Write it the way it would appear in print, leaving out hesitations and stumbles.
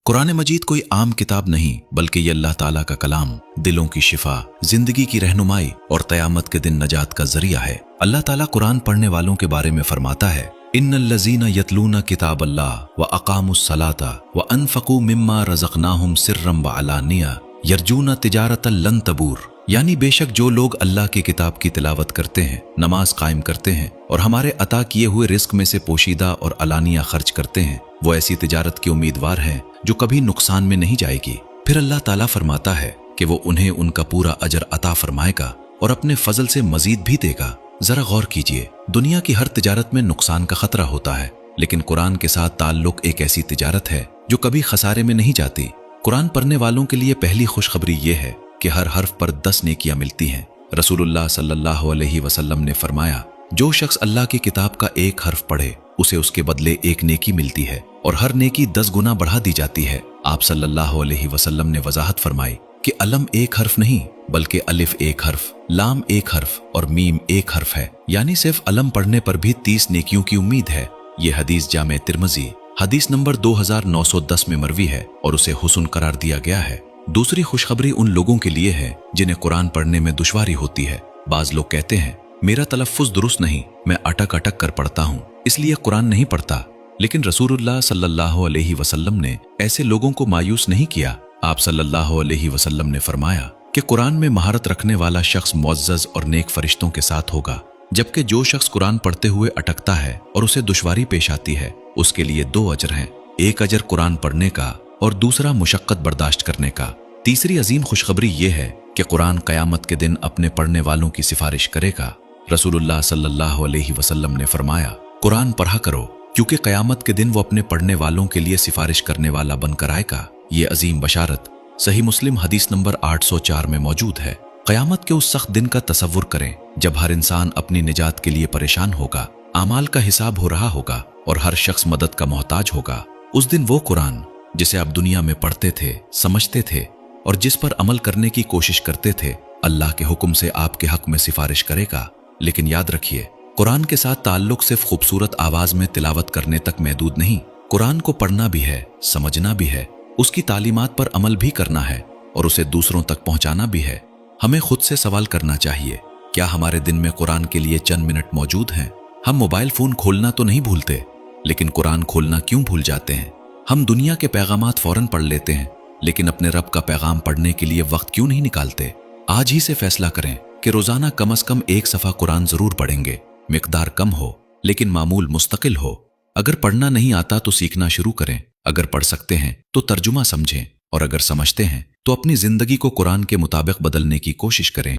कुरान मजीद कोई आम किताब नहीं बल्कि ये अल्लाह ताला का कलाम, दिलों की शिफा, जिंदगी की रहनुमाई और क़यामत के दिन नजात का जरिया है। अल्लाह ताला कुरान पढ़ने वालों के बारे में फरमाता है, इन्नल्लज़ीना यतलूना किताब अल्लाह व अक़ामुस सलाता व अनफ़क़ू मिम्मा रज़क़नाहुम सिर्रम व अलानिया यरजूना तिजारतन लन तबूर। यानी बेशक जो लोग अल्लाह की किताब की तिलावत करते हैं, नमाज कायम करते हैं और हमारे अता किए हुए रिस्क में से पोशीदा और अलानिया खर्च करते हैं, वो ऐसी तिजारत के उम्मीदवार हैं जो कभी नुकसान में नहीं जाएगी। फिर अल्लाह ताला फरमाता है कि वो उन्हें उनका पूरा अजर अता फरमाएगा और अपने फजल से मजीद भी देगा। जरा गौर कीजिए, दुनिया की हर तिजारत में नुकसान का खतरा होता है, लेकिन कुरान के साथ ताल्लुक एक ऐसी तिजारत है जो कभी खसारे में नहीं जाती। कुरान पढ़ने वालों के लिए पहली खुशखबरी ये है कि हर हर्फ पर 10 नेकियां मिलती हैं। रसूलुल्लाह सल्लल्लाहु अलैहि वसल्लम ने फरमाया, जो शख्स अल्लाह की किताब का एक हर्फ पढ़े उसे उसके बदले एक नेकी मिलती है और हर नेकी 10 गुना बढ़ा दी जाती है। आप सल्लल्लाहु अलैहि वसल्लम ने वजाहत फरमाई कि अलम एक हर्फ नहीं बल्कि अलिफ एक हर्फ, लाम एक हर्फ और मीम एक हर्फ है, यानी सिर्फ अलम पढ़ने पर भी 30 नेकियों की उम्मीद है। ये हदीस जामे तिर्मिज़ी हदीस नंबर 2910 में मरवी है और उसे हुस्न करार दिया गया है। दूसरी खुशखबरी उन लोगों के लिए है जिन्हें कुरान पढ़ने में दुश्वारी होती है। बाज लोग कहते हैं, मेरा तलफ्फुज़ दुरुस्त नहीं, मैं अटक अटक कर पढ़ता हूँ इसलिए कुरान नहीं पढ़ता। लेकिन रसूलुल्लाह सल्लल्लाहु अलैहि वसल्लम ने ऐसे लोगों को मायूस नहीं किया। आप सल्लल्लाहु अलैहि वसल्लम ने फरमाया कि कुरान में महारत रखने वाला शख्स मुअज़्ज़ज़ और नेक फरिश्तों के साथ होगा, जबकि जो शख्स कुरान पढ़ते हुए अटकता है और उसे दुश्वारी पेश आती है उसके लिए 2 अजर हैं, एक अजर कुरान पढ़ने का और दूसरा मुशक्कत बर्दाश्त करने का। तीसरी अजीम खुशखबरी ये है कि कुरान क़यामत के दिन अपने पढ़ने वालों की सिफारिश करेगा। रसूलुल्लाह सल्लल्लाहु अलैहि वसल्लम ने फरमाया, कुरान पढ़ा करो क्योंकि क़यामत के दिन वो अपने पढ़ने वालों के लिए सिफारिश करने वाला बनकर आएगा। ये अजीम बशारत सही मुस्लिम हदीस नंबर 804 में मौजूद है। क़यामत के उस सख्त दिन का तसव्वुर करें जब हर इंसान अपनी निजात के लिए परेशान होगा, आमाल का हिसाब हो रहा होगा और हर शख्स मदद का मोहताज होगा। उस दिन वो कुरान जिसे आप दुनिया में पढ़ते थे, समझते थे और जिस पर अमल करने की कोशिश करते थे, अल्लाह के हुक्म से आपके हक में सिफारिश करेगा। लेकिन याद रखिए, कुरान के साथ ताल्लुक सिर्फ खूबसूरत आवाज में तिलावत करने तक महदूद नहीं। कुरान को पढ़ना भी है, समझना भी है, उसकी तालीमात पर अमल भी करना है और उसे दूसरों तक पहुंचाना भी है। हमें खुद से सवाल करना चाहिए, क्या हमारे दिन में कुरान के लिए चंद मिनट मौजूद हैं? हम मोबाइल फोन खोलना तो नहीं भूलते, लेकिन कुरान खोलना क्यों भूल जाते हैं? हम दुनिया के पैगामात फौरन पढ़ लेते हैं, लेकिन अपने रब का पैगाम पढ़ने के लिए वक्त क्यों नहीं निकालते? आज ही से फैसला करें कि रोजाना कम से कम 1 सफ़ा कुरान जरूर पढ़ेंगे। मिकदार कम हो लेकिन मामूल मुस्तकिल हो। अगर पढ़ना नहीं आता तो सीखना शुरू करें। अगर पढ़ सकते हैं तो तर्जुमा समझें और अगर समझते हैं तो अपनी जिंदगी को कुरान के मुताबिक बदलने की कोशिश करें।